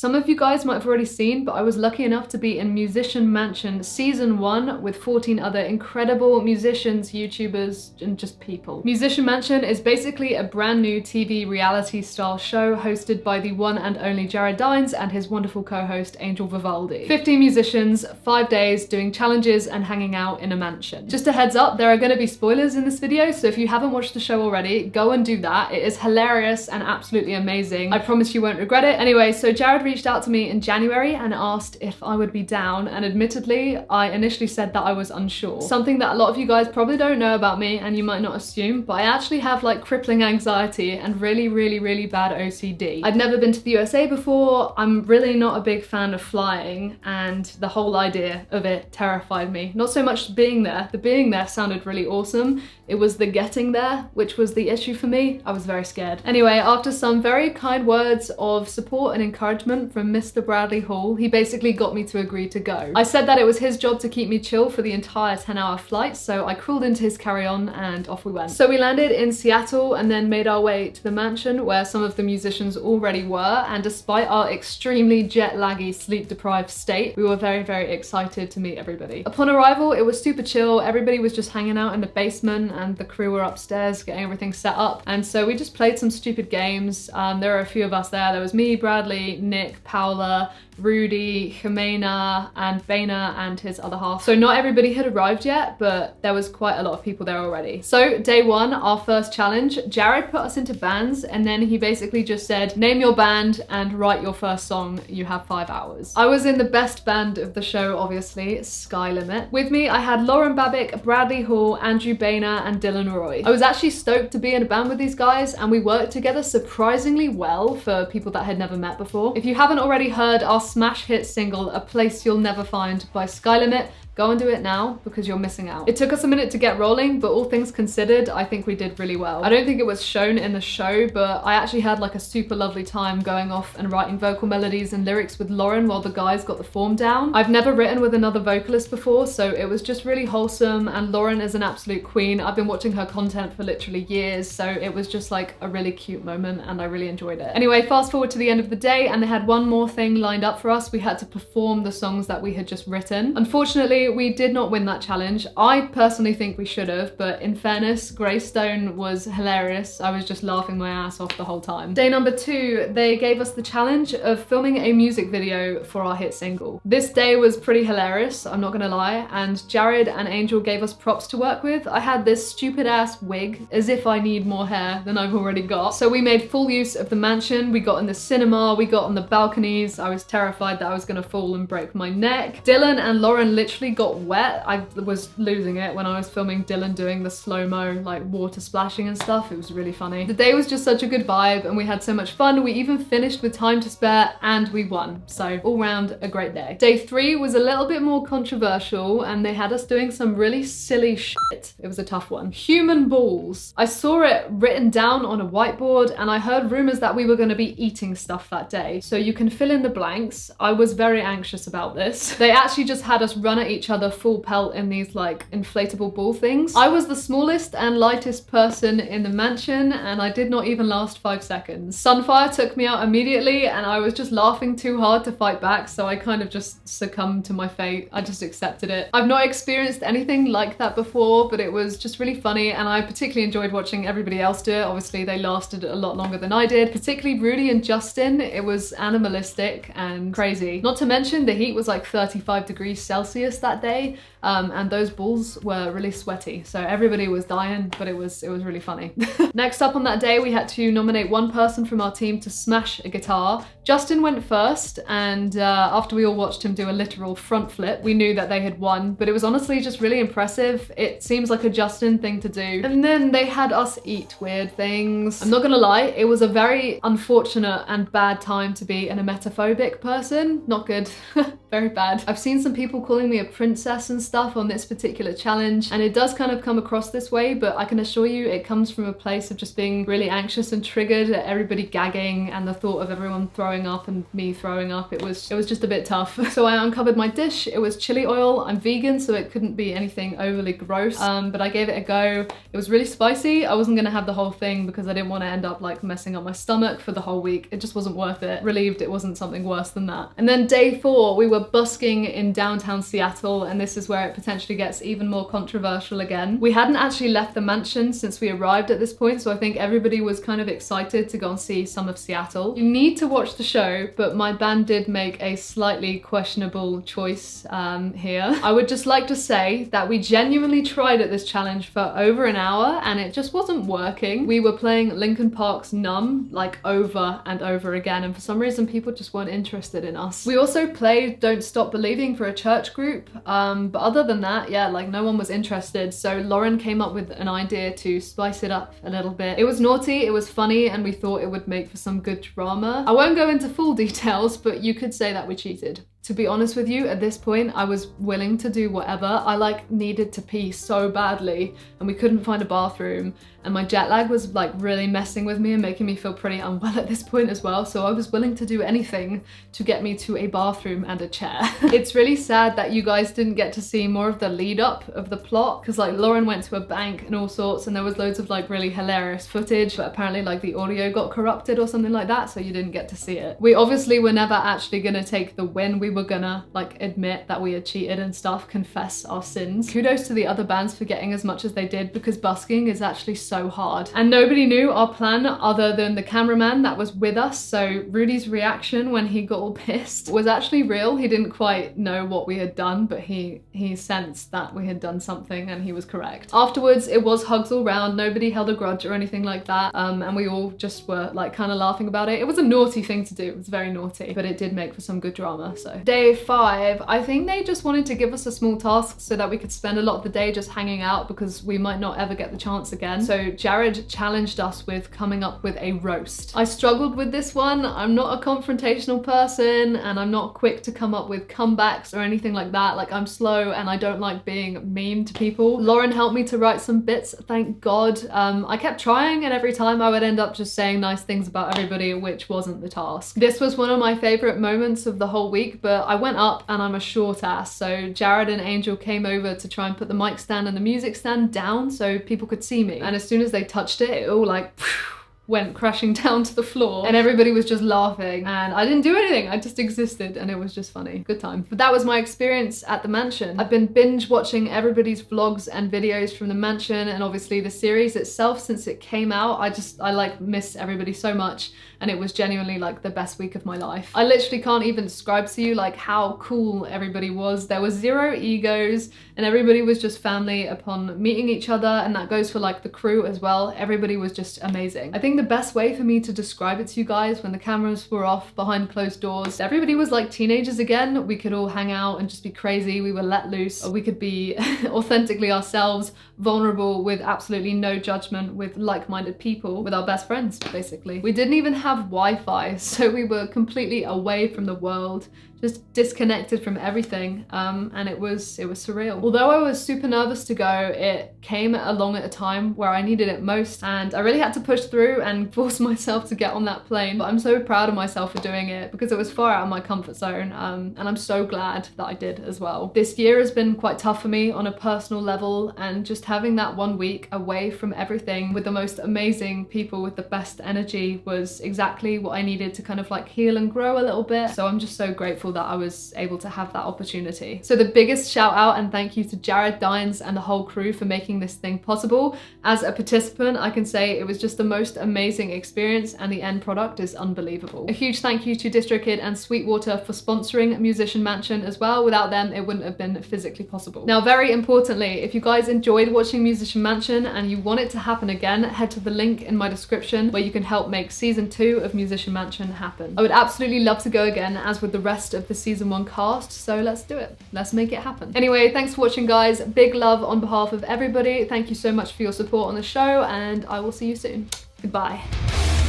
some of you guys might have already seen, but I was lucky enough to be in Musician Mansion Season 1 with 14 other incredible musicians, YouTubers, and just people. Musician Mansion is basically a brand new TV reality style show hosted by the one and only Jared Dines and his wonderful co-host Angel Vivaldi. 15 musicians, 5 days doing challenges and hanging out in a mansion. Just a heads up, there are going to be spoilers in this video, so if you haven't watched the show already, go and do that. It is hilarious and absolutely amazing. I promise you won't regret it. Anyway, so Jared reached out to me in January and asked if I would be down, and admittedly, I initially said that I was unsure. Something that a lot of you guys probably don't know about me, and you might not assume, but I actually have like crippling anxiety and really bad OCD. I'd never been to the USA before. I'm really not a big fan of flying, and the whole idea of it terrified me. Not so much being there. The being there sounded really awesome. It was the getting there, which was the issue for me. I was very scared. Anyway, after some very kind words of support and encouragement from Mr. Bradley Hall, he basically got me to agree to go. I said that it was his job to keep me chill for the entire 10-hour flight, so I crawled into his carry-on and off we went. So we landed in Seattle and then made our way to the mansion where some of the musicians already were, and despite our extremely jet-laggy, sleep-deprived state, we were very excited to meet everybody. Upon arrival, it was super chill. Everybody was just hanging out in the basement and the crew were upstairs getting everything set up, and so we just played some stupid games. There were a few of us there. There was me, Bradley, Nick, Paola, Rudy, Jimena, and Baina and his other half. So not everybody had arrived yet, but there was quite a lot of people there already. So day one, our first challenge, Jared put us into bands, and then he basically just said, name your band and write your first song. You have 5 hours. I was in the best band of the show, obviously, Sky Limit. With me, I had Lauren Babick, Bradley Hall, Andrew Baina, and Dylan Roy. I was actually stoked to be in a band with these guys, and we worked together surprisingly well for people that had never met before. If you haven't already heard our smash hit single, A Place You'll Never Find by Sky Limit, go and do it now because you're missing out. It took us a minute to get rolling, but all things considered, I think we did really well. I don't think it was shown in the show, but I actually had like a super lovely time going off and writing vocal melodies and lyrics with Lauren while the guys got the form down. I've never written with another vocalist before, so it was just really wholesome, and Lauren is an absolute queen. I've been watching her content for literally years, so it was just like a really cute moment and I really enjoyed it. Anyway, fast forward to the end of the day and they had one more thing lined up for us. We had to perform the songs that we had just written. Unfortunately, we did not win that challenge. I personally think we should have, but in fairness, Greystone was hilarious. I was just laughing my ass off the whole time. Day number 2, they gave us the challenge of filming a music video for our hit single. This day was pretty hilarious, I'm not gonna lie, and Jared and Angel gave us props to work with. I had this stupid ass wig, as if I need more hair than I've already got. So we made full use of the mansion. We got in the cinema, we got on the balconies. I was terrified that I was gonna fall and break my neck. Dylan and Lauren literally got wet. I was losing it when I was filming Dylan doing the slow-mo like water splashing and stuff. It was really funny. The day was just such a good vibe and we had so much fun. We even finished with time to spare and we won. So all round a great day. Day 3 was a little bit more controversial and they had us doing some really silly shit. It was a tough one. Human balls. I saw it written down on a whiteboard and I heard rumors that we were going to be eating stuff that day. So you can fill in the blanks. I was very anxious about this. They actually just had us run at each other full pelt in these like inflatable ball things. I was the smallest and lightest person in the mansion and I did not even last 5 seconds. Sunfire took me out immediately and I was just laughing too hard to fight back, so I kind of just succumbed to my fate. I just accepted it. I've not experienced anything like that before, but it was just really funny and I particularly enjoyed watching everybody else do it. Obviously they lasted a lot longer than I did, particularly Rudy and Justin. It was animalistic and crazy. Not to mention the heat was like 35 degrees Celsius that day. And those balls were really sweaty, so everybody was dying, but it was really funny. Next up on that day, we had to nominate one person from our team to smash a guitar. Justin went first, and after we all watched him do a literal front flip, we knew that they had won, but it was honestly just really impressive. It seems like a Justin thing to do. And then they had us eat weird things. I'm not gonna lie, it was a very unfortunate and bad time to be an emetophobic person. Not good. very bad. I've seen some people calling me a princess and stuff on this particular challenge, and it does kind of come across this way, but I can assure you it comes from a place of just being really anxious and triggered at everybody gagging and the thought of everyone throwing up and me throwing up. It was just a bit tough. So I uncovered my dish. It was chili oil. I'm vegan, so it couldn't be anything overly gross, but I gave it a go. It was really spicy. I wasn't gonna have the whole thing because I didn't want to end up like messing up my stomach for the whole week. It just wasn't worth it. Relieved it wasn't something worse than that. And then day 4, we were busking in downtown Seattle, and this is where it potentially gets even more controversial again. We hadn't actually left the mansion since we arrived at this point, so I think everybody was kind of excited to go and see some of Seattle. You need to watch the show, but my band did make a slightly questionable choice here. I would just like to say that we genuinely tried at this challenge for over an hour and it just wasn't working. We were playing Linkin Park's Numb like over and over again, and for some reason people just weren't interested in us. We also played Don't Stop Believing for a church group, but other than that, yeah, like no one was interested. So Lauren came up with an idea to spice it up a little bit. It was naughty, it was funny, and we thought it would make for some good drama. I won't go into full details, but you could say that we cheated. To be honest with you, at this point, I was willing to do whatever. I like needed to pee so badly and we couldn't find a bathroom, and my jet lag was like really messing with me and making me feel pretty unwell at this point as well. So I was willing to do anything to get me to a bathroom and a chair. It's really sad that you guys didn't get to see more of the lead up of the plot, because like Lauren went to a bank and all sorts, and there was loads of like really hilarious footage, but apparently like the audio got corrupted or something like that, so you didn't get to see it. We obviously were never actually gonna take the win. We were gonna like admit that we had cheated and stuff, confess our sins. Kudos to the other bands for getting as much as they did, because busking is actually so hard. And nobody knew our plan other than the cameraman that was with us, so Rudy's reaction when he got all pissed was actually real. He didn't quite know what we had done, but he sensed that we had done something and he was correct. Afterwards, it was hugs all round. Nobody held a grudge or anything like that, and we all just were like kind of laughing about it. It was a naughty thing to do. It was very naughty, but it did make for some good drama. So day 5, I think they just wanted to give us a small task so that we could spend a lot of the day just hanging out, because we might not ever get the chance again. So Jared challenged us with coming up with a roast. I struggled with this one. I'm not a confrontational person and I'm not quick to come up with comebacks or anything like that. Like, I'm slow and I don't like being mean to people. Lauren helped me to write some bits, thank God. I kept trying, and every time I would end up just saying nice things about everybody, which wasn't the task. This was one of my favorite moments of the whole week, but I went up and I'm a short ass, so Jared and Angel came over to try and put the mic stand and the music stand down so people could see me, and as soon as they touched it, it all like went crashing down to the floor and everybody was just laughing, and I didn't do anything. I just existed and it was just funny. Good time. But that was my experience at the mansion. I've been binge watching everybody's vlogs and videos from the mansion, and obviously the series itself since it came out. I like miss everybody so much, and it was genuinely like the best week of my life. I literally can't even describe to you like how cool everybody was. There was zero egos and everybody was just family upon meeting each other, and that goes for like the crew as well. Everybody was just amazing. I think the best way for me to describe it to you guys, when the cameras were off behind closed doors, everybody was like teenagers again. We could all hang out and just be crazy. We were let loose. We could be authentically ourselves, vulnerable with absolutely no judgment, with like-minded people, with our best friends basically. We didn't even have Wi-Fi, so we were completely away from the world, just disconnected from everything, and it was surreal. Although I was super nervous to go, it came along at a time where I needed it most, and I really had to push through and force myself to get on that plane. But I'm so proud of myself for doing it, because it was far out of my comfort zone, and I'm so glad that I did as well. This year has been quite tough for me on a personal level, and just having that 1 week away from everything with the most amazing people with the best energy was exactly what I needed to kind of like heal and grow a little bit. So I'm just so grateful that I was able to have that opportunity. So the biggest shout out and thank you to Jared Dines and the whole crew for making this thing possible. As a participant, I can say it was just the most amazing experience, and the end product is unbelievable. A huge thank you to DistroKid and Sweetwater for sponsoring Musician Mansion as well. Without them, it wouldn't have been physically possible. Now, very importantly, if you guys enjoyed watching Musician Mansion and you want it to happen again, head to the link in my description where you can help make season 2 of Musician Mansion happen. I would absolutely love to go again, as with the rest of the season 1 cast, so let's do it. Let's make it happen. Anyway, thanks for watching, guys. Big love on behalf of everybody. Thank you so much for your support on the show, and I will see you soon. Goodbye.